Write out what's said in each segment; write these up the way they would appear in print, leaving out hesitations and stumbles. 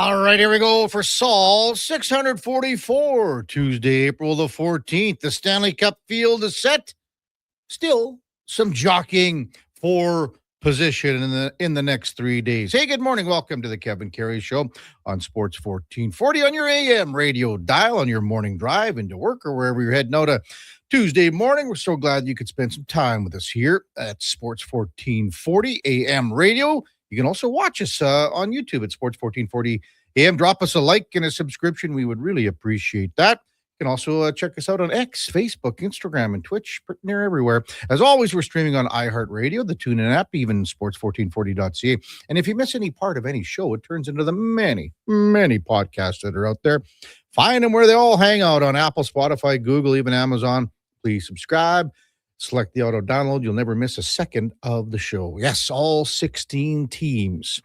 All right, here we go for Saul 644, Tuesday, April the 14th. The Stanley Cup field is set. Still some jockeying for position in the next 3 days. Hey, good morning. Welcome to the Kevin Karius Show on Sports 1440 on your AM radio dial, on your morning drive into work or wherever you're heading out a Tuesday morning. We're so glad you could spend some time with us here at Sports 1440 AM radio. You can also watch us on YouTube at Sports 1440 AM. Drop us a like and a subscription. We would really appreciate that. You can also check us out on X, Facebook, Instagram, and Twitch, pretty near everywhere. As always, we're streaming on iHeartRadio, the TuneIn app, even sports1440.ca. And if you miss any part of any show, it turns into the many, many podcasts that are out there. Find them where they all hang out on Apple, Spotify, Google, even Amazon. Please subscribe. Select the auto download. You'll never miss a second of the show. Yes, all 16 teams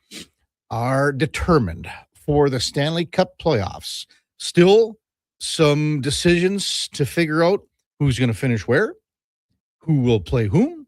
are determined for the Stanley Cup playoffs. Still some decisions to figure out who's going to finish where, who will play whom,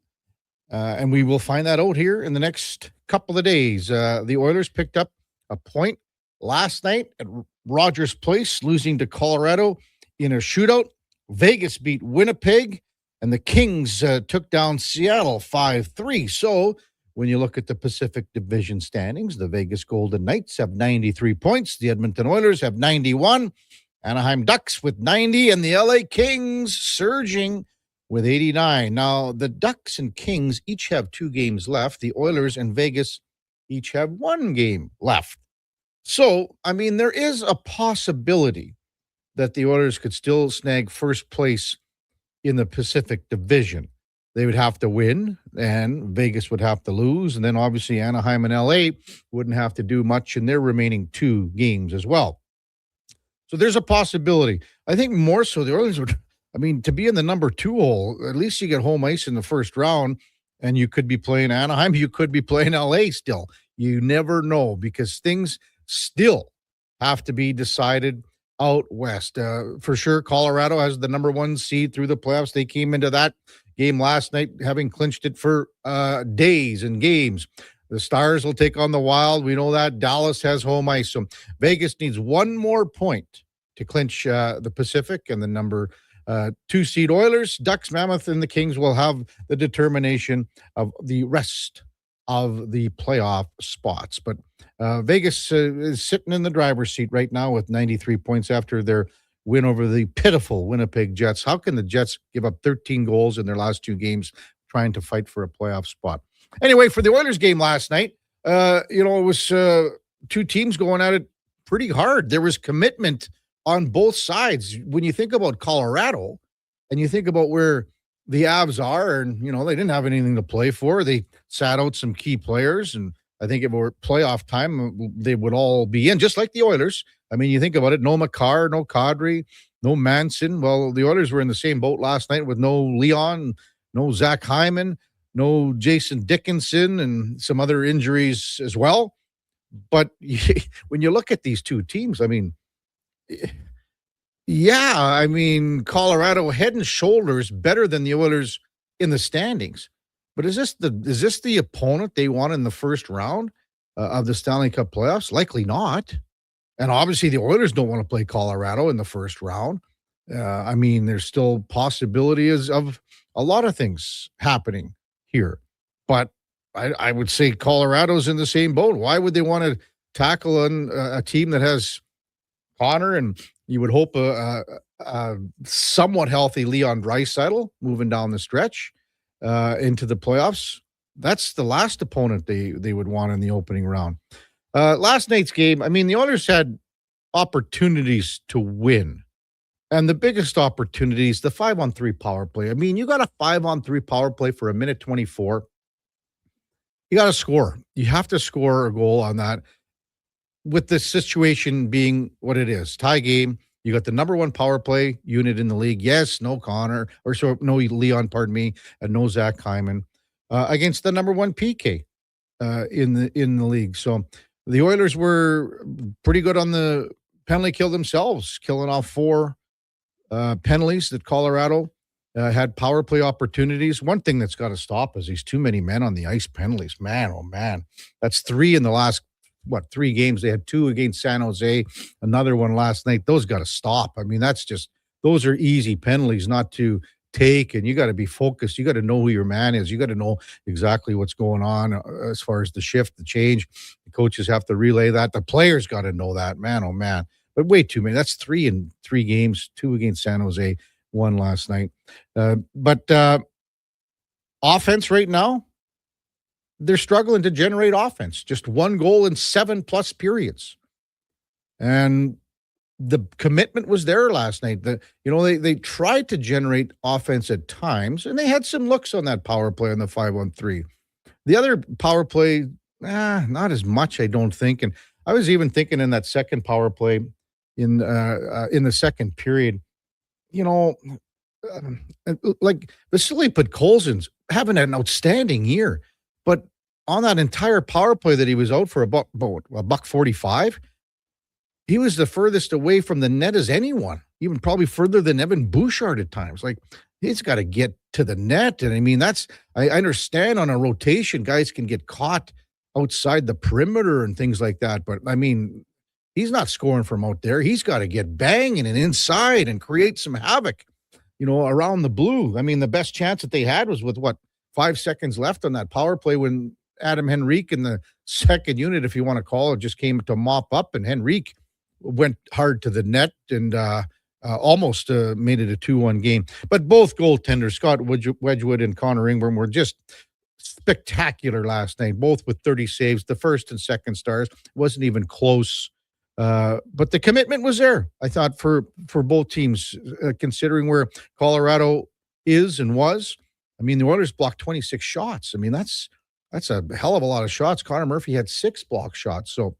and we will find that out here in the next couple of days. The Oilers picked up a point last night at Rogers Place, losing to Colorado in a shootout. Vegas beat Winnipeg, and the Kings took down Seattle 5-3. So when you look at the Pacific Division standings, the Vegas Golden Knights have 93 points. The Edmonton Oilers have 91. Anaheim Ducks with 90. And the LA Kings surging with 89. Now, the Ducks and Kings each have 2 games left. The Oilers and Vegas each have 1 game left. So, I mean, there is a possibility that the Oilers could still snag first place in the Pacific Division. They would have to win, and Vegas would have to lose, and then obviously Anaheim and LA wouldn't have to do much in their remaining 2 games as well. So there's a possibility. I think more so the Oilers would, to be in the number 2 hole, at least you get home ice in the first round, and you could be playing Anaheim, you could be playing LA still. You never know, because things still have to be decided out west. For sure, Colorado has the number 1 seed through the playoffs. They came into that game last night having clinched it for days and games. The Stars will take on the Wild. We know that. Dallas has home ice. So Vegas needs 1 more point to clinch the Pacific, and the number 2 seed Oilers, Ducks, Mammoth, and the Kings will have the determination of the rest of the playoff spots. But Vegas is sitting in the driver's seat right now with 93 points after their win over the pitiful Winnipeg Jets. How can the Jets give up 13 goals in their last 2 games trying to fight for a playoff spot? Anyway, for the Oilers game last night, it was 2 teams going at it pretty hard. There was commitment on both sides. When you think about Colorado and you think about where the Avs are, and, they didn't have anything to play for. They sat out some key players, and I think if it were playoff time, they would all be in, just like the Oilers. You think about it, no Makar, no Kadri, no Manson. Well, the Oilers were in the same boat last night with no Leon, no Zach Hyman, no Jason Dickinson, and some other injuries as well. But when you look at these 2 teams, Colorado head and shoulders better than the Oilers in the standings. But is this the opponent they want in the first round of the Stanley Cup playoffs? Likely not. And obviously the Oilers don't want to play Colorado in the first round. There's still possibilities of a lot of things happening here. But I would say Colorado's in the same boat. Why would they want to tackle a team that has Connor, and you would hope a somewhat healthy Leon Draisaitl moving down the stretch into the playoffs? That's the last opponent they would want in the opening round. Last night's game, the Oilers had opportunities to win. And the biggest opportunities, the 5-on-3 power play. You got a 5-on-3 power play for 1:24. You got to score. You have to score a goal on that. With the situation being what it is, tie game, you got the number 1 power play unit in the league. Yes, no Connor, no Leon, and no Zach Hyman against the number 1 PK in the league. So the Oilers were pretty good on the penalty kill themselves, killing off 4 penalties that Colorado had power play opportunities. One thing that's got to stop is these too many men on the ice penalties. Man, oh man, that's 3 in the last 3 games. They had 2 against San Jose, another one last night. Those got to stop. I mean, those are easy penalties not to take, and you got to be focused. You got to know who your man is. You got to know exactly what's going on as far as the shift, the change. The coaches have to relay that. The players got to know that, man. Oh man, but way too many. That's 3 in 3 games, 2 against San Jose, 1 last night. But offense right now, they're struggling to generate offense. Just 1 goal in 7+ periods, and the commitment was there last night. They tried to generate offense at times, and they had some looks on that power play on the 5-on-3. The other power play, not as much, I don't think. And I was even thinking in that second power play in the second period, like Vasily Podkolzin's having an outstanding year, but on that entire power play that he was out for about $1.45. He was the furthest away from the net as anyone, even probably further than Evan Bouchard at times. Like, he's got to get to the net. And I mean, I understand on a rotation, guys can get caught outside the perimeter and things like that. But I mean, he's not scoring from out there. He's got to get banging and inside and create some havoc, around the blue. I mean, the best chance that they had was with 5 seconds left on that power play when Adam Henrique in the second unit, if you want to call it, just came to mop up, and Henrique went hard to the net and almost made it a 2-1 game. But both goaltenders, Scott Wedgwood and Connor Ingram, were just spectacular last night, both with 30 saves. The first and second stars wasn't even close. But the commitment was there, I thought, for both teams, considering where Colorado is and was. I mean, the Oilers blocked 26 shots. I mean, that's a hell of a lot of shots. Connor Murphy had 6 block shots. So,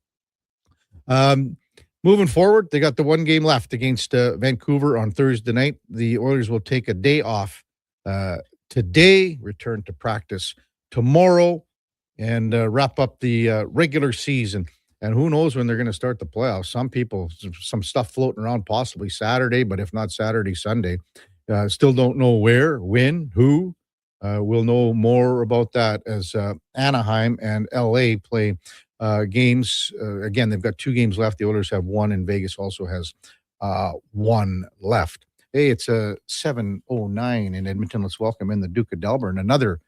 moving forward, they got the 1 game left against Vancouver on Thursday night. The Oilers will take a day off today, return to practice tomorrow, and wrap up the regular season. And who knows when they're going to start the playoffs. Some stuff floating around, possibly Saturday, but if not Saturday, Sunday. Still don't know where, when, who. We'll know more about that as Anaheim and LA play games. Again, they've got 2 games left. The Oilers have 1, and Vegas also has 1 left. Hey, it's a 7:09 in Edmonton. Let's welcome in the Duke of Delburn. Another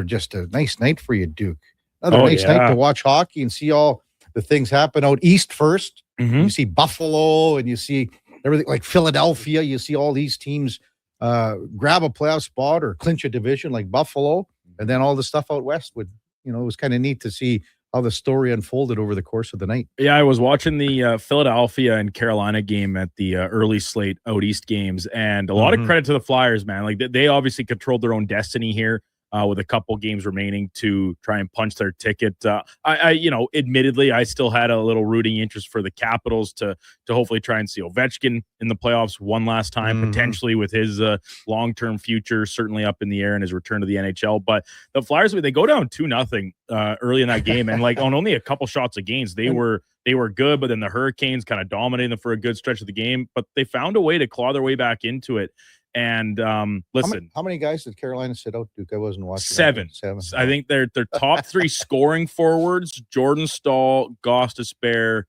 just a nice night for you, Duke. Another nice night to watch hockey and see all the things happen out east first. Mm-hmm. You see Buffalo and you see everything like Philadelphia. You see all these teams grab a playoff spot or clinch a division like Buffalo, and then all the stuff out west it was kind of neat to see how the story unfolded over the course of the night. Yeah, I was watching the Philadelphia and Carolina game at the early slate out east games, and a lot of credit to the Flyers, man. Like, they obviously controlled their own destiny here. With a couple games remaining to try and punch their ticket. Admittedly, I still had a little rooting interest for the Capitals to hopefully try and see Ovechkin in the playoffs one last time, potentially with his long-term future certainly up in the air and his return to the NHL. But the Flyers, they go down 2-0 early in that game, and like on only a couple shots against, they were good, but then the Hurricanes kind of dominated them for a good stretch of the game, but they found a way to claw their way back into it. And listen, how many guys did Carolina sit out, Duke? I wasn't watching. 7. I think their top 3 scoring forwards, Jordan Staal, Gostisbehere,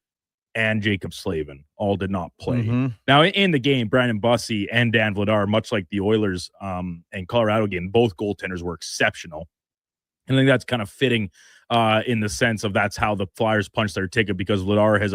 and Jacob Slavin, all did not play. Now, in the game, Brandon Bussey and Dan Vladar, much like the Oilers and Colorado game, both goaltenders were exceptional. And I think that's kind of fitting in the sense of that's how the Flyers punch their ticket, because Vladar has,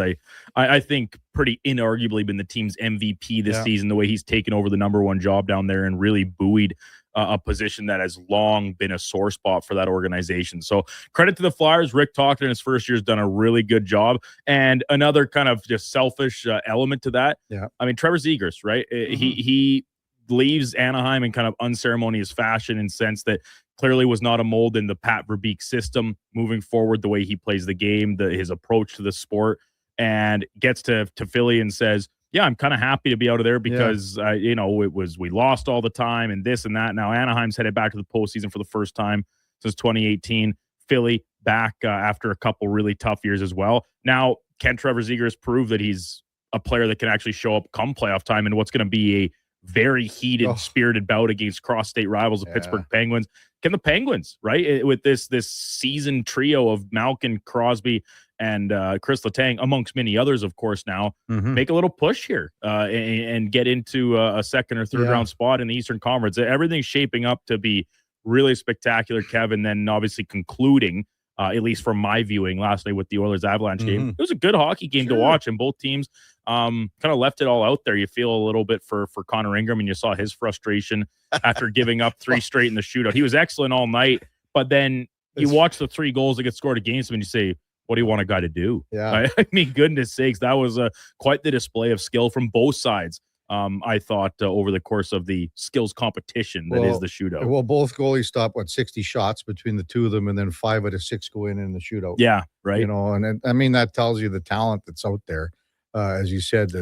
I think, pretty inarguably been the team's MVP this season, the way he's taken over the number 1 job down there and really buoyed a position that has long been a sore spot for that organization. So credit to the Flyers. Rick Tocchet in his first year has done a really good job. And another kind of just selfish element to that. Yeah. I mean, Trevor Zegras, right? He leaves Anaheim in kind of unceremonious fashion, in sense that clearly was not a mold in the Pat Verbeek system moving forward, the way he plays the game, his approach to the sport, and gets to Philly and says, yeah, I'm kind of happy to be out of there because, we lost all the time and this and that. Now Anaheim's headed back to the postseason for the first time since 2018. Philly back after a couple really tough years as well. Now, can Trevor Zegras prove that he's a player that can actually show up come playoff time in what's going to be a very heated, spirited bout against cross-state rivals, the Pittsburgh Penguins? Can the Penguins, right, with this seasoned trio of Malkin, Crosby, and Chris Letang, amongst many others, of course, now make a little push here and get into a second or third round spot in the Eastern Conference. Everything's shaping up to be really spectacular, Kevin. Then obviously concluding, at least from my viewing last night with the Oilers Avalanche game, it was a good hockey game to watch, and both teams kind of left it all out there. You feel a little bit for Connor Ingram, and you saw his frustration after giving up 3 straight in the shootout. He was excellent all night, but then you watch the 3 goals that get scored against him, and you say, what do you want a guy to do? Yeah. I mean, goodness sakes, that was quite the display of skill from both sides. I thought over the course of the skills competition that is the shootout. Well, both goalies stopped 60 shots between the two of them, and then 5 out of 6 go in the shootout. Yeah, right. You know, and I mean that tells you the talent that's out there. As you said, the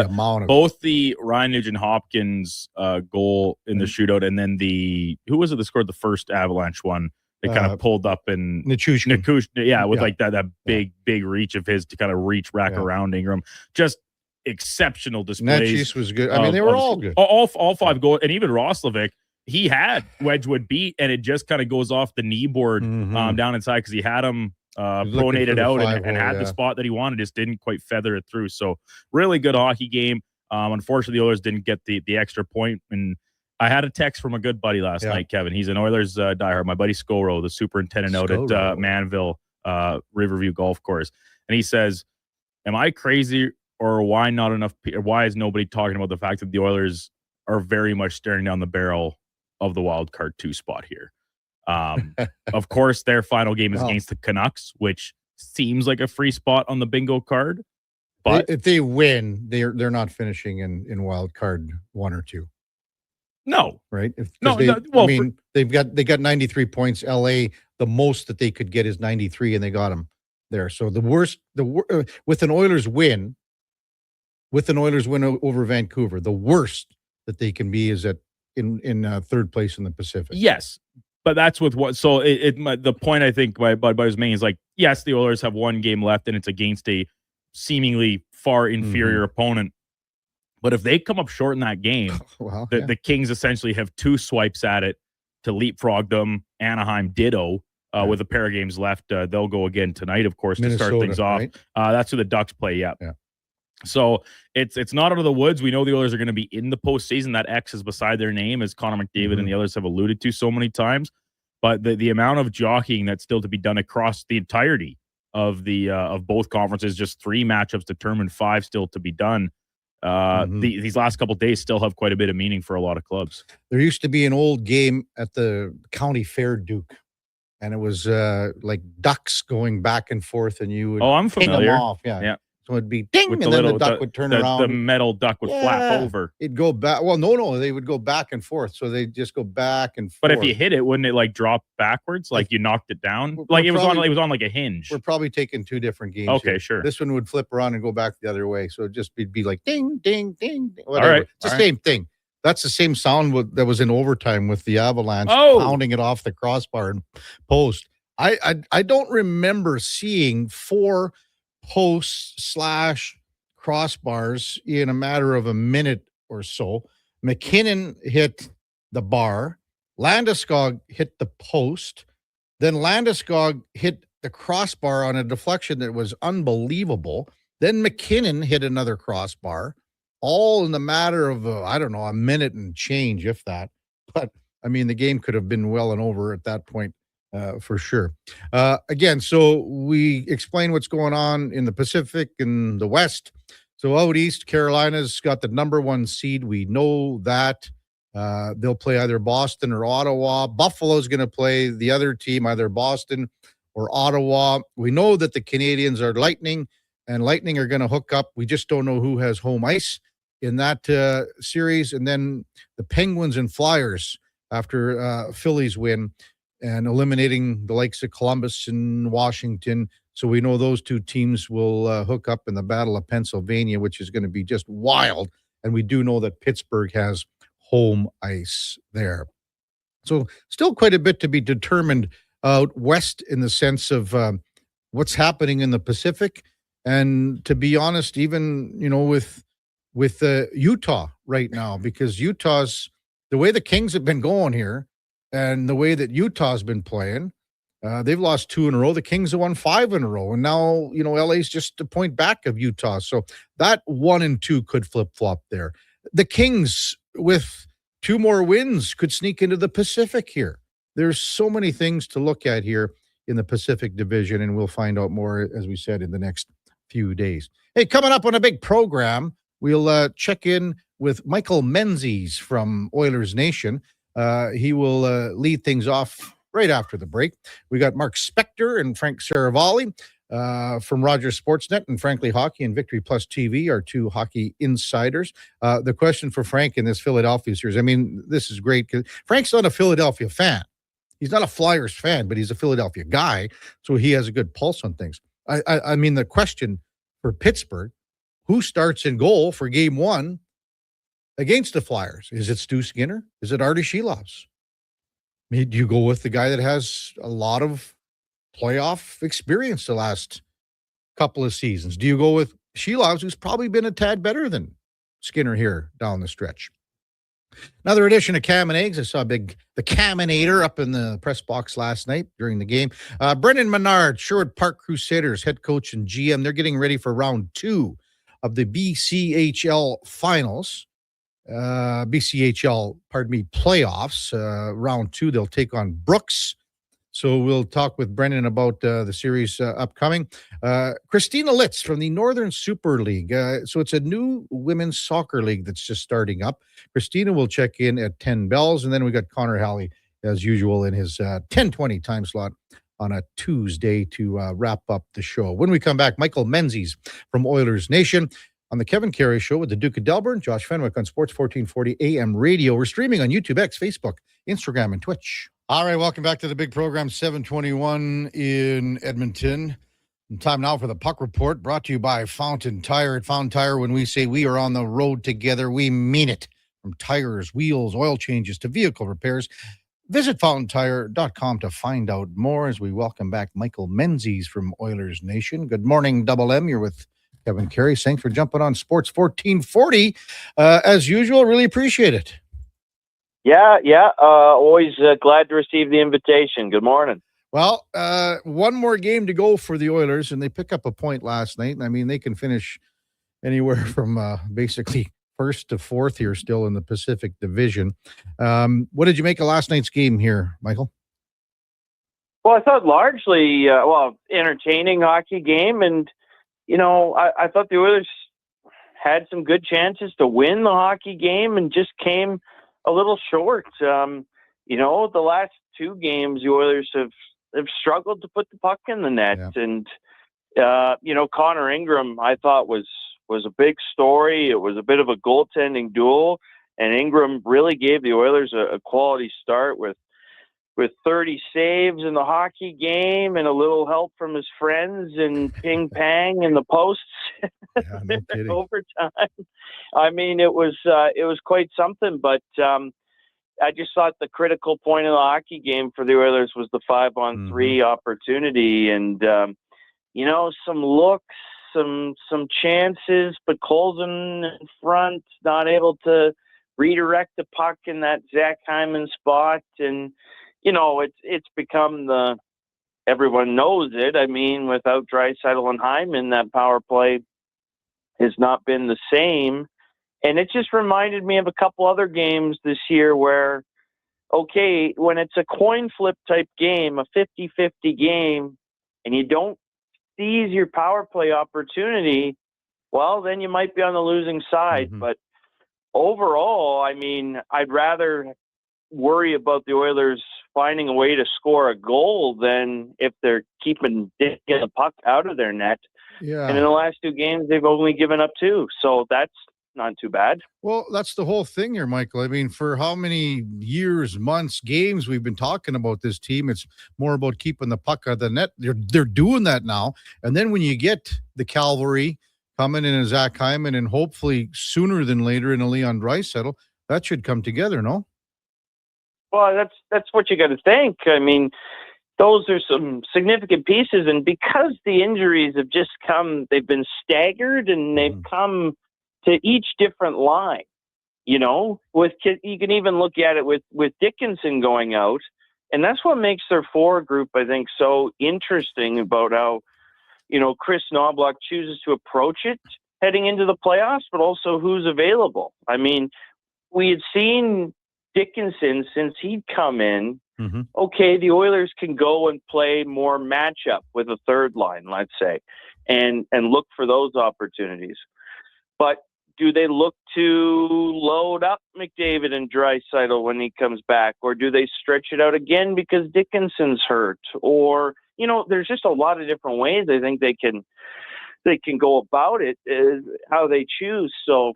amount of both the Ryan Nugent-Hopkins goal in the shootout, and then who was it that scored the first Avalanche one? They kind of pulled up and Nichushkin. With like that big reach of his to kind of reach back around Ingram. Just exceptional displays. Nechis was good. I mean, they were all good. All 5 goals, and even Roslovic, he had Wedgwood beat, and it just kind of goes off the knee board down inside because he had him pronated out and had the spot that he wanted, just didn't quite feather it through. So really good hockey game. Unfortunately, the Oilers didn't get the extra point, and I had a text from a good buddy last night, Kevin. He's an Oilers diehard. My buddy Scoro, the superintendent out at Manville Riverview Golf Course. And he says, am I crazy, or why not enough? Why is nobody talking about the fact that the Oilers are very much staring down the barrel of the wild card 2 spot here? Of course, their final game is against the Canucks, which seems like a free spot on the bingo card. But if they win, they're not finishing in wild card 1 or 2. No, right? They got 93 points. LA, the most that they could get is 93, and they got them there. So with an Oilers win over Vancouver, the worst that they can be is in third place in the Pacific. Yes, but that's with what. So the point I think by his main is like, yes, the Oilers have 1 game left, and it's against a seemingly far inferior opponent. But if they come up short in that game, the Kings essentially have 2 swipes at it to leapfrog them. Anaheim ditto with a pair of games left. They'll go again tonight, of course, Minnesota, to start things off. Right? That's who the Ducks play. Yeah. So it's not out of the woods. We know the Oilers are going to be in the postseason. That X is beside their name, as Connor McDavid and the others have alluded to so many times. But the amount of jockeying that's still to be done across the entirety of both conferences, just 3 matchups determined, 5 still to be done. These last couple of days still have quite a bit of meaning for a lot of clubs. There used to be an old game at the county fair, Duke, and it was like ducks going back and forth, and you would I'm familiar. Them off. Yeah. So it'd be ding, and then the duck would turn around. The metal duck would flap over. It'd go back. Well, no, they would go back and forth. So they'd just go back and forth. But if you hit it, wouldn't it like drop backwards? Like you knocked it down? It was on like a hinge. We're probably taking 2 different games. Okay, here. Sure. This one would flip around and go back the other way. So it'd just be like ding, ding, ding, whatever. All right. It's the same thing. That's the same sound that was in overtime with the Avalanche pounding it off the crossbar and post. I don't remember seeing 4 posts / crossbars in a matter of a minute or so. McKinnon hit the bar. Landeskog hit the post. Then Landeskog hit the crossbar on a deflection that was unbelievable. Then McKinnon hit another crossbar, all in the matter of, a minute and change, if that. But, I mean, the game could have been well and over at that point. For sure. Again, so we explain what's going on in the Pacific and the West. So out east, Carolina's got the number 1 seed. We know that. They'll play either Boston or Ottawa. Buffalo's going to play the other team, either Boston or Ottawa. We know that the Canadians are Lightning, and Lightning are going to hook up. We just don't know who has home ice in that series. And then the Penguins and Flyers after Phillies win and eliminating the likes of Columbus and Washington. So we know those 2 teams will hook up in the Battle of Pennsylvania, which is going to be just wild. And we do know that Pittsburgh has home ice there. So still quite a bit to be determined out west in the sense of what's happening in the Pacific. And to be honest, even, with Utah right now, because Utah's, the way the Kings have been going here and the way that Utah's been playing, They've lost 2 in a row. The Kings have won 5 in a row. And now, LA's just a point back of Utah. So that 1 and 2 could flip-flop there. The Kings, with 2 more wins, could sneak into the Pacific here. There's so many things to look at here in the Pacific Division, and we'll find out more, as we said, in the next few days. Hey, coming up on a big program, we'll check in with Michael Menzies from Oilersnation. He will lead things off right after the break. We got Mark Spector and Frank Saravalli from Rogers Sportsnet and Frankly Hockey and Victory Plus TV, our 2 hockey insiders. The question for Frank in this Philadelphia series, this is great because Frank's not a Philadelphia fan. He's not a Flyers fan, but he's a Philadelphia guy, so he has a good pulse on things. The question for Pittsburgh, who starts in goal for game 1 against the Flyers? Is it Stu Skinner? Is it Artie Shelovs? Do you go with the guy that has a lot of playoff experience the last couple of seasons? Do you go with Shelovs, who's probably been a tad better than Skinner here down the stretch? Another edition of Cam and Eggs. I saw the Caminator up in the press box last night during the game. Brendan Menard, Sherwood Park Crusaders head coach and GM. They're getting ready for round 2 of the BCHL finals. Playoffs. Round 2, they'll take on Brooks. So we'll talk with Brendan about the series upcoming. Christina Litz from the Northern Super League. So it's a new women's soccer league that's just starting up. Christina will check in at 10 bells. And then we got Connor Halley, as usual, in his 10:20 time slot on a Tuesday to wrap up the show. When we come back, Michael Menzies from Oilers Nation on the Kevin Karius Show with the Duke of Delburn, Josh Fenwick on Sports 1440 AM Radio. We're streaming on YouTube, X, Facebook, Instagram, and Twitch. All right, welcome back to the big program, 721 in Edmonton. Time now for the Puck Report, brought to you by Fountain Tire. At Fountain Tire, when we say we are on the road together, we mean it. From tires, wheels, oil changes to vehicle repairs, visit fountaintire.com to find out more as we welcome back Michael Menzies from Oilers Nation. Good morning, Double M. You're with Kevin Karius. Thanks for jumping on Sports 1440. As usual, really appreciate it. Yeah. Always glad to receive the invitation. Good morning. Well, one more game to go for the Oilers, and they pick up a point last night. They can finish anywhere from basically first to fourth here still in the Pacific Division. What did you make of last night's game here, Michael? Well, I thought largely, entertaining hockey game. And, I thought the Oilers had some good chances to win the hockey game and just came a little short. The last 2 games, the Oilers have struggled to put the puck in the net. Yeah. And, Connor Ingram, I thought was a big story. It was a bit of a goaltending duel, and Ingram really gave the Oilers a quality start with 30 saves in the hockey game and a little help from his friends and ping pang in the posts. Yeah, no kidding. Overtime. It was quite something, but I just thought the critical point of the hockey game for the Oilers was the 5-on-3 opportunity, and some looks, some chances, but Colson in front, not able to redirect the puck in that Zach Hyman spot. And it's become everyone knows it. Without Draisaitl and Hyman, that power play has not been the same. And it just reminded me of a couple other games this year where, okay, when it's a coin flip type game, a 50-50 game, and you don't seize your power play opportunity, well, then you might be on the losing side. But overall, I'd rather worry about the Oilers finding a way to score a goal than if they're getting the puck out of their net. Yeah. And in the last 2 games, they've only given up 2. So that's not too bad. Well, that's the whole thing here, Michael. For how many years, months, games we've been talking about this team, it's more about keeping the puck out of the net. They're doing that now. And then when you get the cavalry coming in as Zach Hyman and hopefully sooner than later in a Leon Draisaitl, that should come together, no? Well, that's what you got to think. Those are some significant pieces. And because the injuries have just come, they've been staggered and they've come to each different line. You can even look at it with Dickinson going out. And that's what makes their forward group, I think, so interesting about how, Chris Knobloch chooses to approach it heading into the playoffs, but also who's available. I mean, we had seen Dickinson since he'd come in. Mm-hmm. Okay, the Oilers can go and play more matchup with a third line, let's say, and look for those opportunities. But do they look to load up McDavid and Draisaitl when he comes back, or do they stretch it out again because Dickinson's hurt? Or, there's just a lot of different ways I think they can go about it, how they choose. So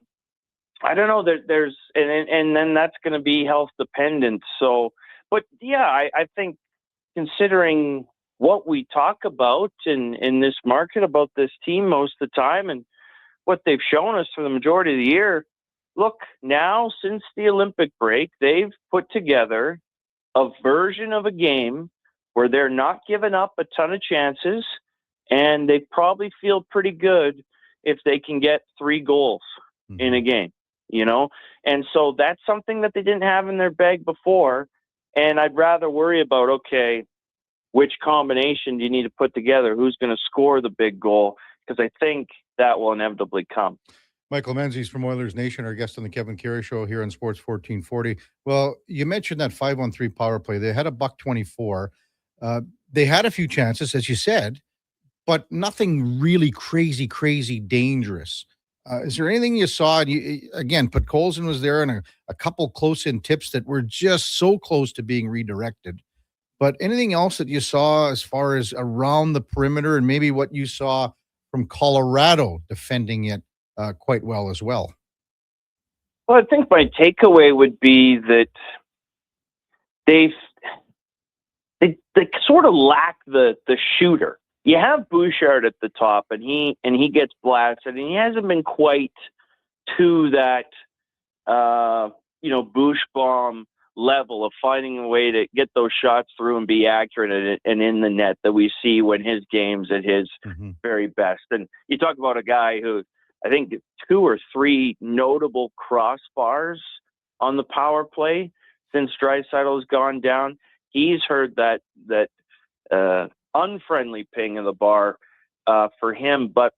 I don't know. There's and then that's going to be health dependent. So, but yeah, I think considering what we talk about in this market about this team most of the time and what they've shown us for the majority of the year, look, now since the Olympic break, they've put together a version of a game where they're not giving up a ton of chances, and they probably feel pretty good if they can get 3 goals in a game, And so that's something that they didn't have in their bag before, and I'd rather worry about, okay, which combination do you need to put together? Who's going to score the big goal? Because I think that will inevitably come. Michael Menzies from Oilersnation, our guest on the Kevin Karius Show here on Sports 1440. Well, you mentioned that 5-on-3 power play. They had a $124. They had a few chances, as you said, but nothing really crazy dangerous. Is there anything you saw? Again, Podkolzin was there and a couple close-in tips that were just so close to being redirected. But anything else that you saw as far as around the perimeter and maybe what you saw from Colorado defending it quite well as well? Well, I think my takeaway would be that they sort of lack the shooter. You have Bouchard at the top, and he gets blasted, and he hasn't been quite to that Bushbaum level of finding a way to get those shots through and be accurate and in the net that we see when his game's at his very best. And you talk about a guy who I think 2 or 3 notable crossbars on the power play since Draisaitl has gone down. He's heard that unfriendly ping in the bar for him, but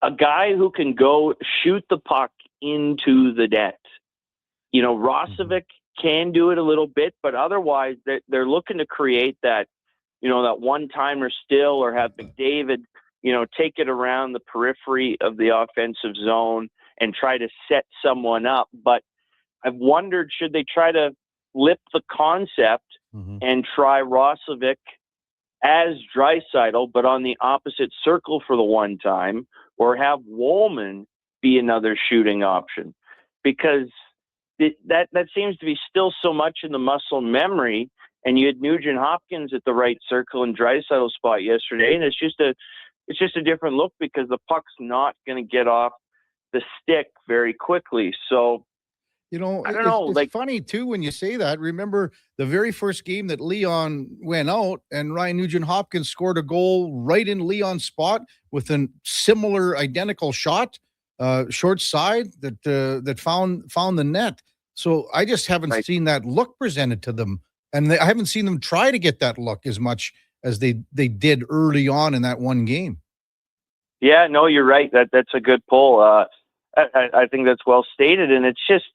a guy who can go shoot the puck into the net. Rosovic can do it a little bit, but otherwise they're looking to create that, that one-timer still, or have McDavid, take it around the periphery of the offensive zone and try to set someone up. But I've wondered, should they try to flip the concept and try Rosovic as Draisaitl, but on the opposite circle for the one time, or have Woolman be another shooting option? Because that seems to be still so much in the muscle memory. And you had Nugent Hopkins at the right circle and Draisaitl spot yesterday, and it's just a different look because the puck's not going to get off the stick very quickly. So, I don't know. It's funny too when you say that. Remember the very first game that Leon went out, and Ryan Nugent Hopkins scored a goal right in Leon's spot with a similar, identical shot, short side that found the net. So I just haven't seen that look presented to them, and I haven't seen them try to get that look as much as they did early on in that one game. Yeah, no, you're right. That's a good pull. I think that's well stated, and it's just,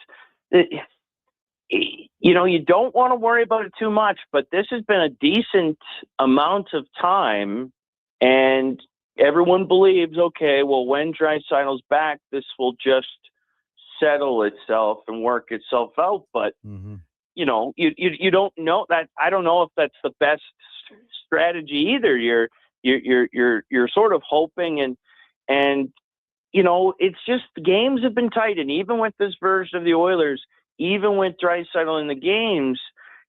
you don't want to worry about it too much, but this has been a decent amount of time, and everyone believes, okay, well, when Draisaitl's back, this will just settle itself and work itself out. But you don't know that. I don't know if that's the best strategy either. You're sort of hoping and it's just the games have been tight, and even with this version of the Oilers, even with Draisaitl in the games,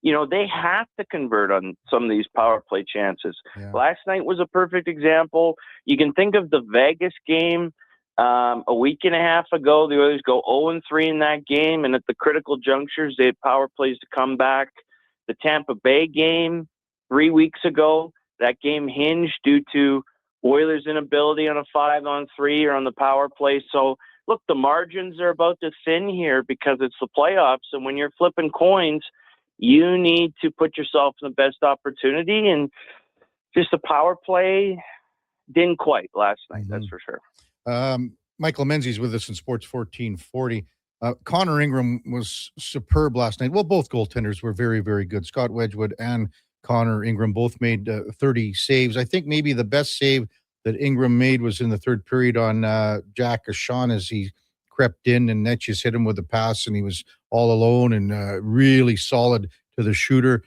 they have to convert on some of these power play chances. Yeah. Last night was a perfect example. You can think of the Vegas game a week and a half ago. The Oilers go 0-3 in that game, and at the critical junctures, they had power plays to come back. The Tampa Bay game 3 weeks ago, that game hinged due to Oilers' inability on a 5-on-3 or on the power play. So, look, the margins are about to thin here because it's the playoffs, and when you're flipping coins, you need to put yourself in the best opportunity, and just the power play didn't quite last night. That's for sure. Michael Menzies with us in Sports 1440. Connor Ingram was superb last night. Well, both goaltenders were very, very good. Scott Wedgwood and Connor Ingram both made 30 saves. I think maybe the best save that Ingram made was in the third period on Jack Ashawn as he crept in and Net just hit him with a pass and he was all alone and really solid to the shooter.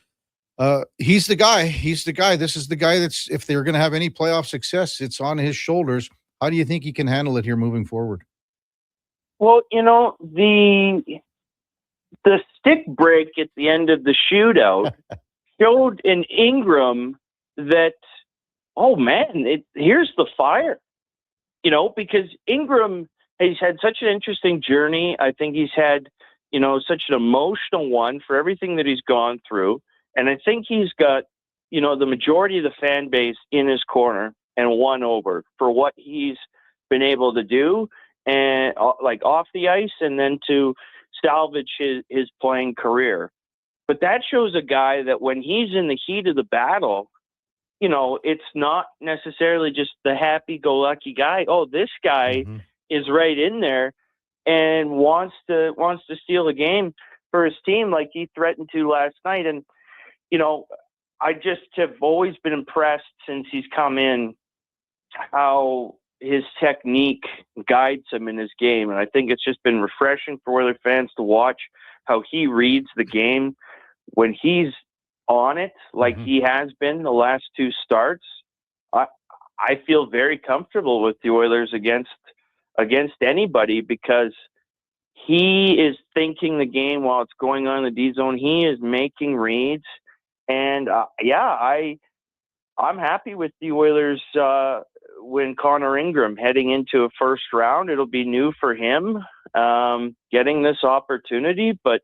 He's the guy. He's the guy. This is the guy that's, if they're going to have any playoff success, it's on his shoulders. How do you think he can handle it here moving forward? Well, the stick break at the end of the shootout showed in Ingram that, oh man, here's the fire. Because Ingram has had such an interesting journey. I think he's had, such an emotional one for everything that he's gone through. And I think he's got, the majority of the fan base in his corner and won over for what he's been able to do, and like off the ice, and then to salvage his playing career. But that shows a guy that when he's in the heat of the battle, it's not necessarily just the happy-go-lucky guy. Oh, this guy is right in there and wants to steal the game for his team like he threatened to last night. And, I just have always been impressed since he's come in how his technique guides him in his game. And I think it's just been refreshing for Oilers fans to watch how he reads the game when he's on it, like he has been the last two starts. I feel very comfortable with the Oilers against anybody, because he is thinking the game while it's going on in the D zone. He is making reads. And I'm happy with the Oilers when Connor Ingram heading into a first round. It'll be new for him getting this opportunity, but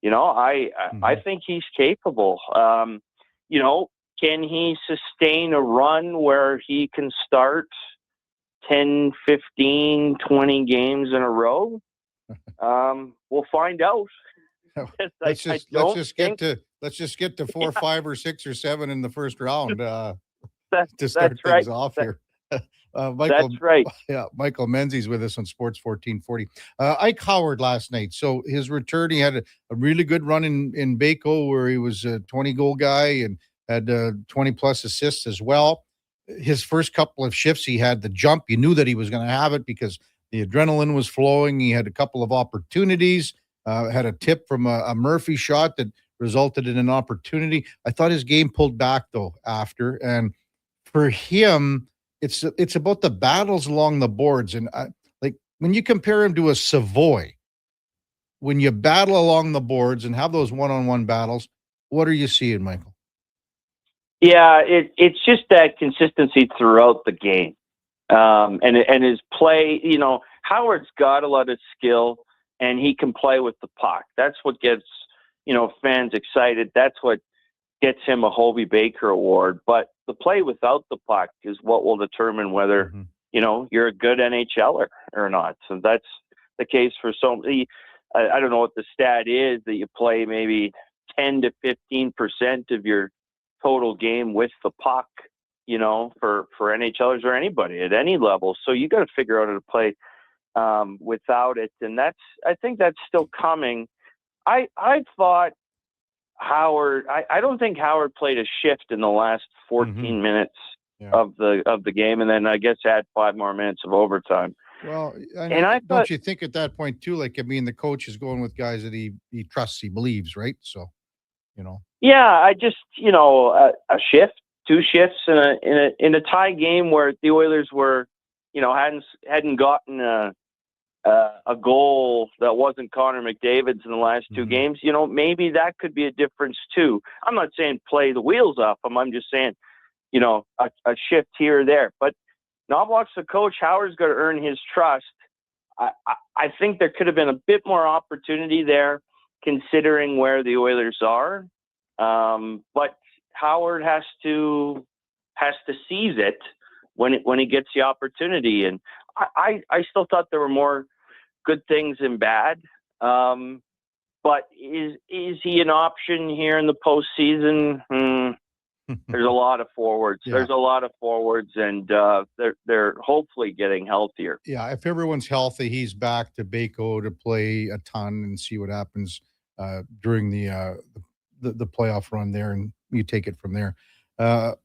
I think he's capable. Can he sustain a run where he can start 10, 15, 20 games in a row? We'll find out. Let's just get to 4, 5, or 6 or 7 in the first round to start things off here. Michael, that's right. Yeah, Michael Menzies with us on Sports 1440. Ike Howard last night. So his return, he had a really good run in Baco where he was a 20-goal guy and had 20-plus assists as well. His first couple of shifts, he had the jump. You knew that he was going to have it because the adrenaline was flowing. He had a couple of opportunities, had a tip from a Murphy shot that resulted in an opportunity. I thought his game pulled back, though, after. And for him, it's about the battles along the boards. And like when you compare him to a Savoy, when you battle along the boards and have those one-on-one battles, what are you seeing, Michael? Yeah, it's just that consistency throughout the game. And his play, Howard's got a lot of skill and he can play with the puck. That's what gets, fans excited. That's what gets him a Hobey Baker Award. But the play without the puck is what will determine whether, you're a good NHLer or not. So that's the case for so many. I don't know what the stat is that you play maybe 10 to 15% of your total game with the puck, for NHLers or anybody at any level. So you got to figure out how to play without it. And I think that's still coming. I thought Howard, I don't think Howard played a shift in the last 14 minutes of the game. And then I guess had 5 more minutes of overtime. Well, I don't thought, you think at that point too, the coach is going with guys that he trusts, he believes, right? So, Yeah, I just, a shift, 2 shifts in a tie game where the Oilers were, hadn't gotten a goal that wasn't Connor McDavid's in the last 2 games. Maybe that could be a difference too. I'm not saying play the wheels off him. I'm just saying, a shift here or there. But Knobloch's the coach. Howard's got to earn his trust. I think there could have been a bit more opportunity there, considering where the Oilers are. But Howard has to seize it when he gets the opportunity. And I still thought there were more good things than bad. But is he an option here in the postseason? There's a lot of forwards. Yeah. There's a lot of forwards, and they're hopefully getting healthier. Yeah, if everyone's healthy, he's back to Baco to play a ton and see what happens during the playoff run there, and you take it from there.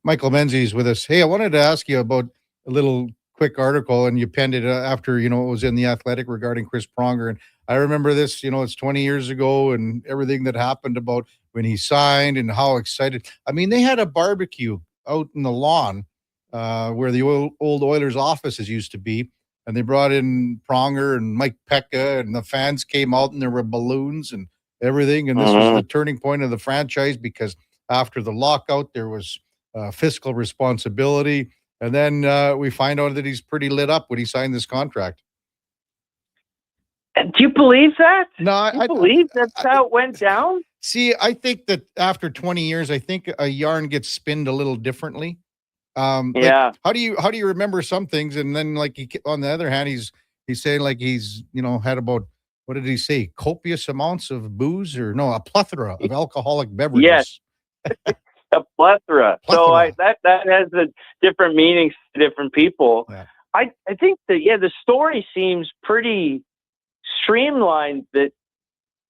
Michael Menzies with us. Hey, I wanted to ask you about a little quick article, and you penned it after, it was in The Athletic regarding Chris Pronger. And I remember this, it's 20 years ago and everything that happened about when he signed and how excited. I mean, they had a barbecue out in the lawn where the old Oilers offices used to be. And they brought in Pronger and Mike Pekka, and the fans came out and there were balloons and everything. And this was the turning point of the franchise, because after the lockout, there was fiscal responsibility. And then we find out that he's pretty lit up when he signed this contract. Do you believe that? No, I believe that's how it went down. See, I think that after 20 years, I think a yarn gets spinned a little differently. Yeah. Like, how do you remember some things, and then on the other hand, he's saying like he's had about, what did he say, copious amounts of booze, or no, a plethora of alcoholic beverages. Yes. A plethora. So that has a different meanings to different people. Yeah. I think that the story seems pretty streamlined. That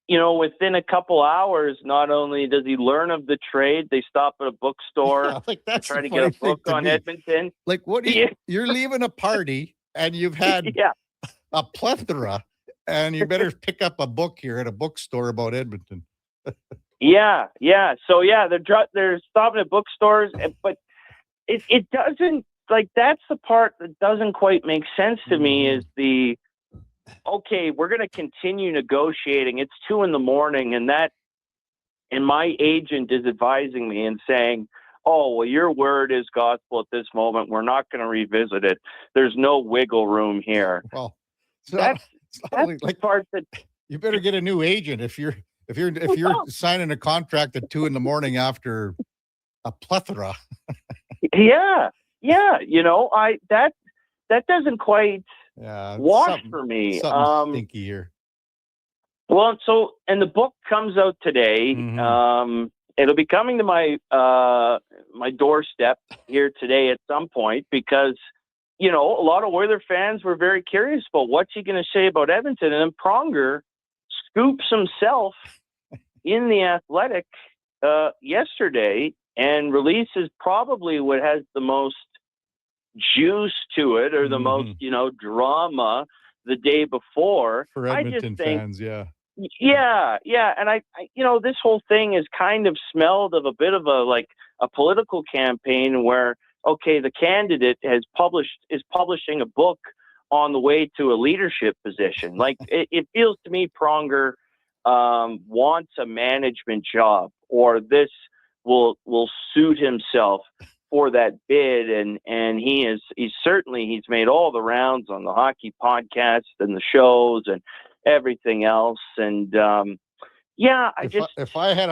within a couple hours, not only does he learn of the trade, they stop at a bookstore. Yeah, like that's try to get a book on Edmonton. Like, what you're leaving a party and you've had a plethora, and you better pick up a book here at a bookstore about Edmonton. Yeah. So they're stopping at bookstores, but it doesn't, like, that's the part that doesn't quite make sense to me. Is okay, we're going to continue negotiating. It's 2 a.m, and my agent is advising me and saying, "Oh, well, your word is gospel at this moment. We're not going to revisit it. There's no wiggle room here." Well, that's the part that you better get a new agent if you're signing a contract at 2 a.m. after a plethora. Yeah. That doesn't quite wash for me. Something stinky here. Well, and the book comes out today. Mm-hmm. It'll be coming to my my doorstep here today at some point, because a lot of Oiler fans were very curious about what's he going to say about Edmonton. And then Pronger scoops himself in The Athletic yesterday and releases probably what has the most juice to it, or the most drama the day before. For Edmonton fans, yeah. And I this whole thing has kind of smelled of a bit of a political campaign where, okay, the candidate is publishing a book on the way to a leadership position. Like, it feels to me Pronger wants a management job, or this will suit himself for that bid, and he's made all the rounds on the hockey podcast and the shows and everything else. And if I had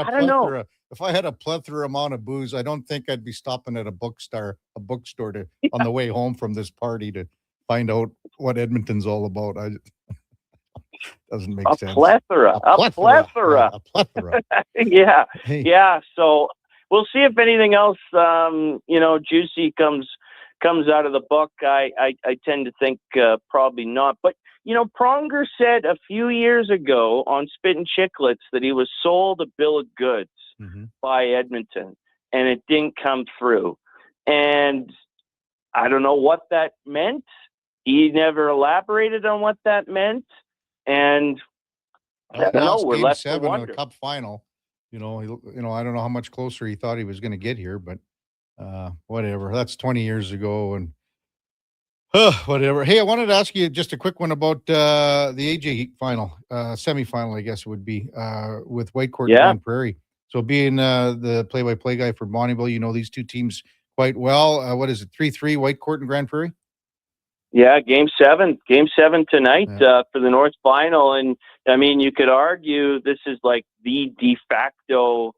a plethora amount of booze, I don't think I'd be stopping at a bookstore on the way home from this party to find out what Edmonton's all about. Doesn't make sense. A plethora. A plethora. Yeah. Hey. Yeah. So we'll see if anything else, juicy comes out of the book. I tend to think probably not. But, Pronger said a few years ago on Spit and Chicklets that he was sold a bill of goods by Edmonton, and it didn't come through. And I don't know what that meant. He never elaborated on what that meant. And I don't know, we're left to wonder. In a cup final. I don't know how much closer he thought he was going to get here, but whatever. That's 20 years ago, and whatever. Hey, I wanted to ask you just a quick one about the AJ final, semifinal, I guess it would be, with Whitecourt and Grand Prairie. So being the play-by-play guy for Bonnyville, you know these two teams quite well. What is it, 3-3, Whitecourt and Grand Prairie? Yeah, Game 7 tonight for the North Final. And, I mean, you could argue this is like the de facto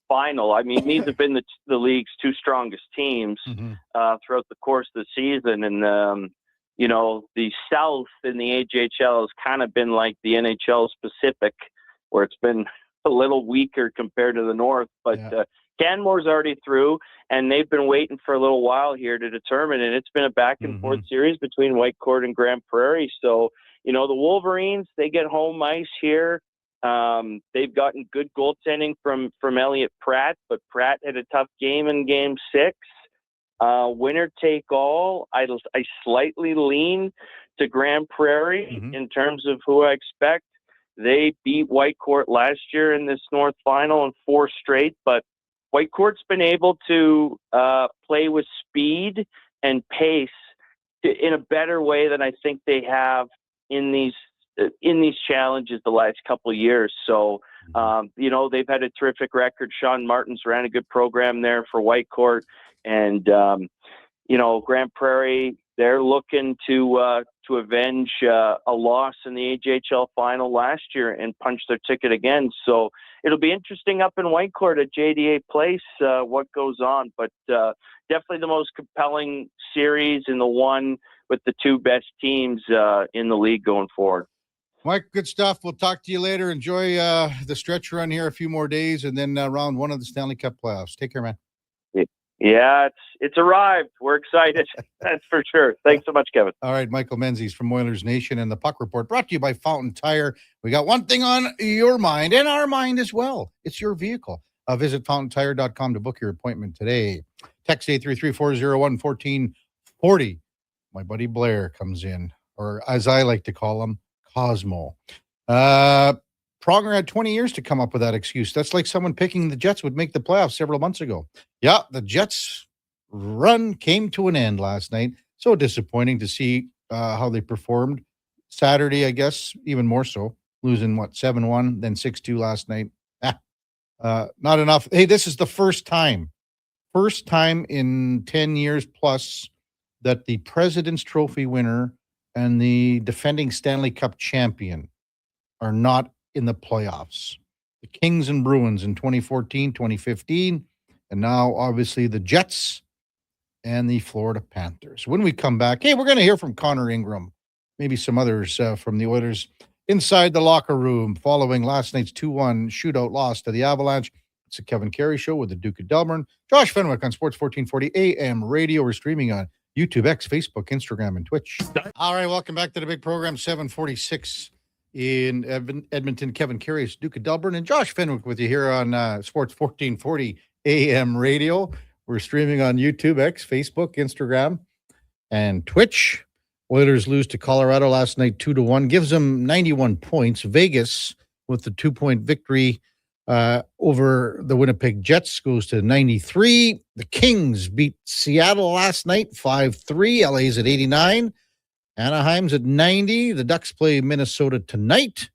final. I mean, these have been the league's two strongest teams throughout the course of the season. And, the South in the AJHL has kind of been like the NHL specific where it's been a little weaker compared to the North. But Canmore's already through, and they've been waiting for a little while here to determine. And it's been a back and forth series between Whitecourt and Grand Prairie. So, the Wolverines, they get home ice here. They've gotten good goaltending from Elliot Pratt, but Pratt had a tough game in Game 6. Winner take all. I slightly lean to Grand Prairie in terms of who I expect. They beat Whitecourt last year in this North Final in 4 straight, but Whitecourt's been able to play with speed and pace in a better way than I think they have in these challenges the last couple of years. So, they've had a terrific record. Sean Martins ran a good program there for Whitecourt, and Grand Prairie, they're looking to avenge a loss in the AJHL final last year and punch their ticket again. So it'll be interesting up in Whitecourt at JDA Place what goes on. But definitely the most compelling series and the one with the 2 best teams in the league going forward. Mike, good stuff. We'll talk to you later. Enjoy the stretch run here a few more days, and then round 1 of the Stanley Cup playoffs. Take care, man. Yeah, it's arrived. We're excited. That's for sure. Thanks so much, Kevin. All right, Michael Menzies from Oilersnation and the Puck Report, brought to you by Fountain Tire. We got one thing on your mind and our mind as well. It's your vehicle. Visit fountaintire.com to book your appointment today. Text 833-401-1440. My buddy Blair comes in, or as I like to call him, Cosmo. Pronger had 20 years to come up with that excuse. That's like someone picking the Jets would make the playoffs several months ago. Yeah, the Jets run came to an end last night. So disappointing to see how they performed. Saturday, I guess, even more so. Losing, 7-1, then 6-2 last night. Not enough. Hey, this is the first time in 10 years plus that the President's Trophy winner and the defending Stanley Cup champion are not in the playoffs. The Kings and Bruins in 2014, 2015, and now obviously the Jets and the Florida Panthers. When we come back, hey, we're going to hear from Connor Ingram, maybe some others from the Oilers inside the locker room following last night's 2-1 shootout loss to the Avalanche. It's a Kevin Carey Show with the Duke of Delburn. Josh Fenwick on Sports 1440 AM radio. We're streaming on YouTube, X, Facebook, Instagram, and Twitch. All right, welcome back to the big program, 746 in Edmonton. Kevin Carey, Duke of Delburn, and Josh Fenwick with you here on Sports 1440 AM radio. We're streaming on YouTube, X, Facebook, Instagram, and Twitch. Oilers lose to Colorado last night 2-1, gives them 91 points. Vegas with the 2-point victory over the Winnipeg Jets goes to 93. The Kings beat Seattle last night 5-3. LA's at 89. Anaheim's at 90. The Ducks play Minnesota tonight.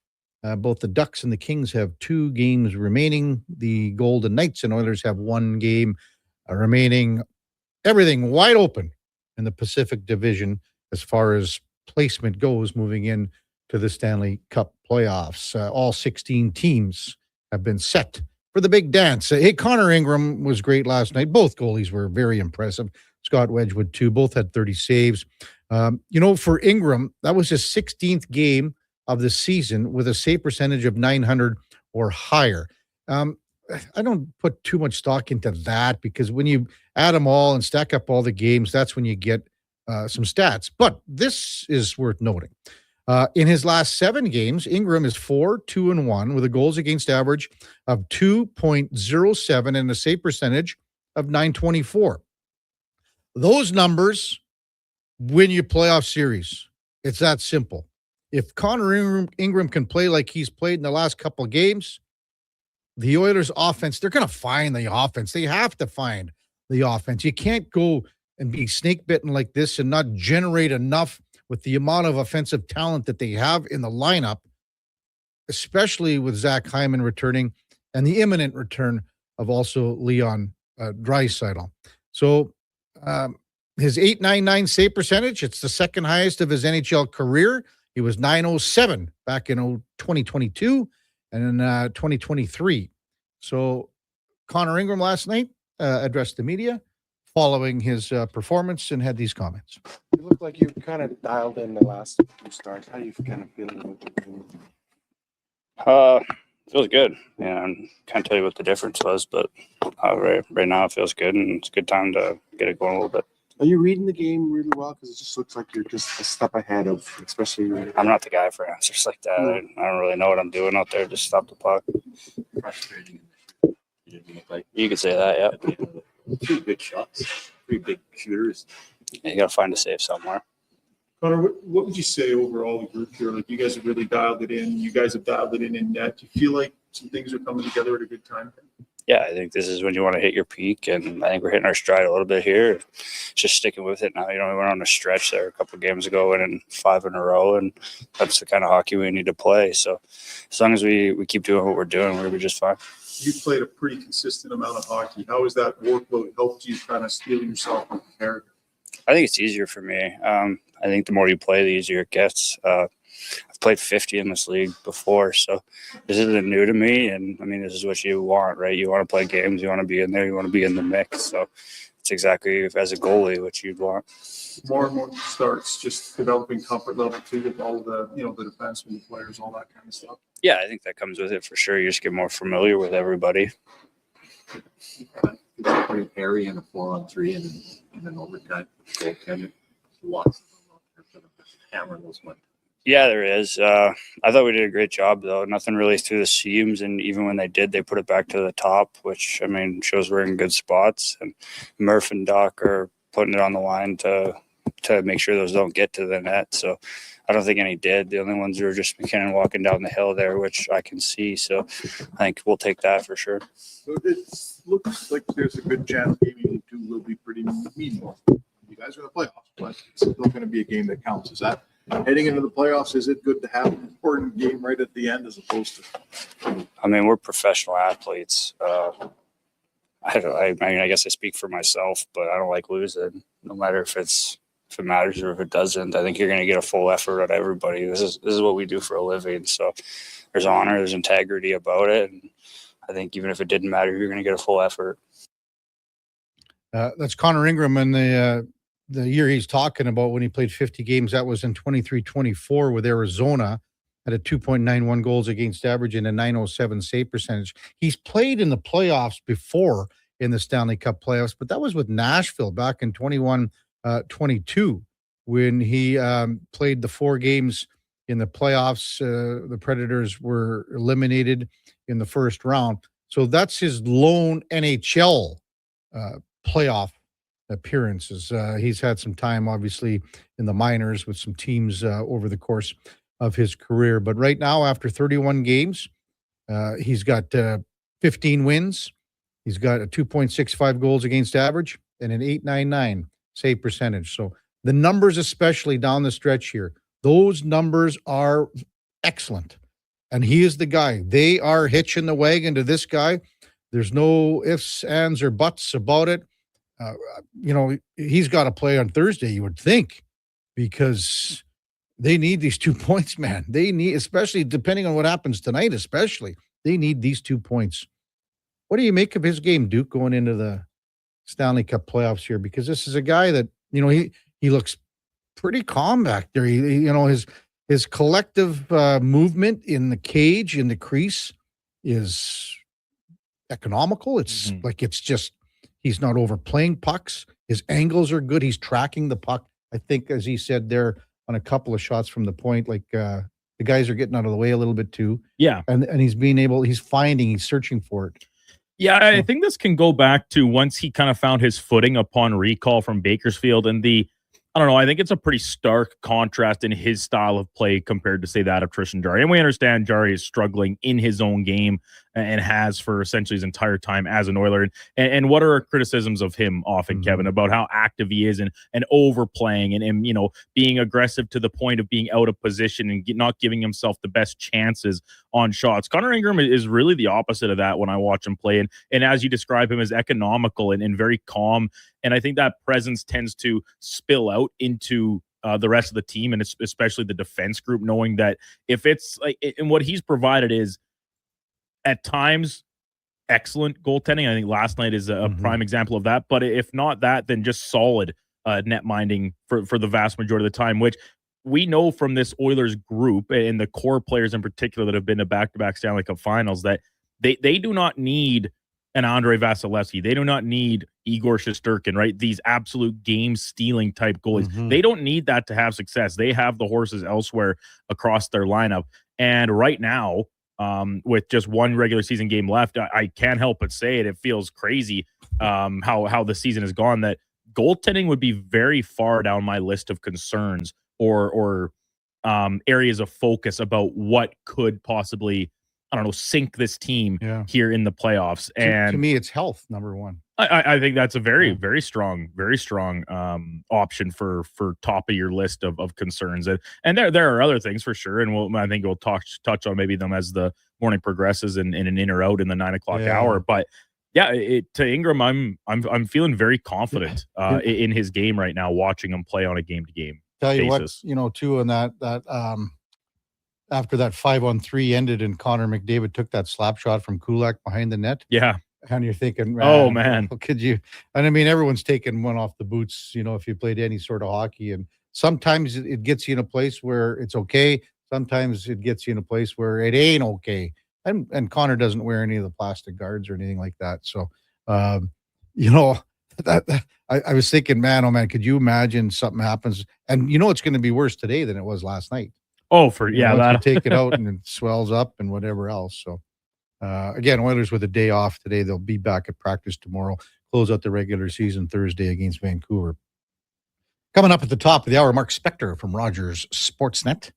Both the Ducks and the Kings have 2 games remaining. The Golden Knights and Oilers have 1 game remaining. Everything wide open in the Pacific Division as far as placement goes moving in to the Stanley Cup playoffs. All 16 teams have been set for the big dance. Hey, Connor Ingram was great last night. Both goalies were very impressive. Scott Wedgwood, too. Both had 30 saves. For Ingram, that was his 16th game of the season with a save percentage of .900 or higher. I don't put too much stock into that because when you add them all and stack up all the games, that's when you get some stats. But this is worth noting. In his last 7 games, Ingram is 4-2-1 with a goals against average of 2.07 and a save percentage of .924. Those numbers win you playoff series. It's that simple. If Connor Ingram can play like he's played in the last couple of games, the Oilers offense, they're going to find the offense. They have to find the offense. You can't go and be snake bitten like this and not generate enough with the amount of offensive talent that they have in the lineup, especially with Zach Hyman returning and the imminent return of also Leon Draisaitl. So his .899 save percentage, it's the second highest of his NHL career. He was .907 back in 2022 and in 2023. So Connor Ingram last night addressed the media following his performance and had these comments. You look like you kind of dialed in the last 2 starts. How do you kind of feel about the game? Feels good. Yeah, I can't tell you what the difference was, but right now it feels good, and it's a good time to get it going a little bit. Are you reading the game really well? Because it just looks like you're just a step ahead of, especially. I'm not the guy for answers like that. I don't really know what I'm doing out there. Just stop the puck. Frustrating. You didn't look like You could say that, yeah. 2 good shots, 3 big shooters. You got to find a save somewhere. Connor, what would you say overall the group here? Like, you guys have really dialed it in. You guys have dialed it in net. Do you feel like some things are coming together at a good time? Yeah, I think this is when you want to hit your peak, and I think we're hitting our stride a little bit here. Just sticking with it now. We went on a stretch there a couple of games ago, winning 5 in a row, and that's the kind of hockey we need to play. So as long as we keep doing what we're doing, we'll be just fine. You played a pretty consistent amount of hockey. How has that workload helped you kind of steel yourself and prepare? I think it's easier for me. I think the more you play, the easier it gets. I've played 50 in this league before, so this isn't new to me. And I mean, this is what you want, right? You want to play games, you want to be in there, you want to be in the mix. So it's exactly, as a goalie, what you'd want. More and more starts, just developing comfort level too with all the, the defensemen, the players, all that kind of stuff. Yeah, I think that comes with it for sure. You just get more familiar with everybody. It's pretty hairy in a 4-on-3 and an overtime goaltender. Lots of them out there for them to hammer those ones. Yeah, there is. I thought we did a great job, though. Nothing really through the seams, and even when they did, they put it back to the top, which, I mean, shows we're in good spots. And Murph and Doc are putting it on the line to make sure those don't get to the net. So I don't think any did. The only ones were just McKinnon walking down the hill there, which I can see. So I think we'll take that for sure. So it looks like there's a good chance game you two will be pretty meaningful. You guys are in the playoffs, but it's still going to be a game that counts. Is that heading into the playoffs? Is it good to have an important game right at the end as opposed to? I mean, we're professional athletes. I mean, I guess I speak for myself, but I don't like losing, no matter if it matters or if it doesn't. I think you're going to get a full effort out of everybody. This is what we do for a living. So there's honor, there's integrity about it. And I think even if it didn't matter, you're going to get a full effort. That's Connor Ingram, and the year he's talking about when he played 50 games, that was in 23-24 with Arizona, at a 2.91 goals against average and a 907 save percentage. He's played in the playoffs before in the Stanley Cup playoffs, but that was with Nashville back in 21-22 when he played the 4 games in the playoffs. The Predators were eliminated in the first round. So that's his lone NHL playoff appearances. He's had some time, obviously, in the minors with some teams over the course of his career. But right now, after 31 games, he's got 15 wins. He's got a 2.65 goals against average and an 8.99 save percentage. So the numbers, especially down the stretch here, those numbers are excellent. And he is the guy. They are hitching the wagon to this guy. There's no ifs, ands, or buts about it. He's got to play on Thursday, you would think, because they need these 2 points, man. They need, especially depending on what happens tonight, they need these 2 points. What do you make of his game, Duke, going into the Stanley Cup playoffs here? Because this is a guy that, he looks pretty calm back there. His collective movement in the cage, in the crease, is economical. It's he's not overplaying pucks. His angles are good. He's tracking the puck. I think, as he said there, on a couple of shots from the point, the guys are getting out of the way a little bit too. Yeah. And he's he's searching for it. Yeah, I think this can go back to once he kind of found his footing upon recall from Bakersfield, and I don't know, I think it's a pretty stark contrast in his style of play compared to, say, that of Tristan Jarry. And we understand Jarry is struggling in his own game and has for essentially his entire time as an Oiler. And what are our criticisms of him often, Kevin, about how active he is and overplaying and being aggressive to the point of being out of position and not giving himself the best chances on shots. Connor Ingram is really the opposite of that when I watch him play. And as you describe him, as economical and very calm. And I think that presence tends to spill out into the rest of the team, and especially the defense group, knowing that if it's and what he's provided is at times excellent goaltending. I think last night is a prime example of that. But if not that, then just solid net minding for the vast majority of the time, which we know from this Oilers group and the core players in particular that have been to back-to-back Stanley Cup finals that they do not need an Andre Vasilevsky. They do not need Igor Shesterkin, right? These absolute game-stealing type goalies. Mhm. They don't need that to have success. They have the horses elsewhere across their lineup. And right now, with just one regular season game left, I can't help but say it. It feels crazy how the season has gone, that goaltending would be very far down my list of concerns or areas of focus about what could possibly, I don't know, sink this team here in the playoffs. And to me, it's health, number one. I think that's a very strong option for top of your list of concerns. And there are other things for sure. And I think we'll touch on maybe them as the morning progresses in an in or out in the 9 o'clock hour. But yeah, to Ingram, I'm feeling very confident in his game right now, watching him play on a game to game. Tell you basis. what, too, in that after that 5-on-3 ended and Connor McDavid took that slap shot from Kulak behind the net. Yeah. And you're thinking, oh man, could you? And I mean, everyone's taking one off the boots, if you played any sort of hockey. And sometimes it gets you in a place where it's okay. Sometimes it gets you in a place where it ain't okay. And Connor doesn't wear any of the plastic guards or anything like that. So, I was thinking, man, oh man, could you imagine something happens? And it's going to be worse today than it was last night. Oh, once you take it out and it swells up and whatever else. So. Again, Oilers with a day off today. They'll be back at practice tomorrow. Close out the regular season Thursday against Vancouver. Coming up at the top of the hour, Mark Spector from Rogers Sportsnet.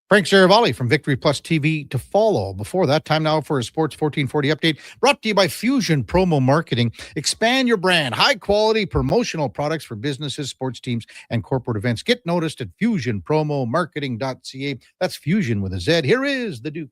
Frank Saravalli from Victory Plus TV to follow. Before that, time now for a Sports 1440 update brought to you by Fusion Promo Marketing. Expand your brand. High-quality promotional products for businesses, sports teams, and corporate events. Get noticed at fusionpromomarketing.ca. That's Fusion with a Z. Here is the Duke.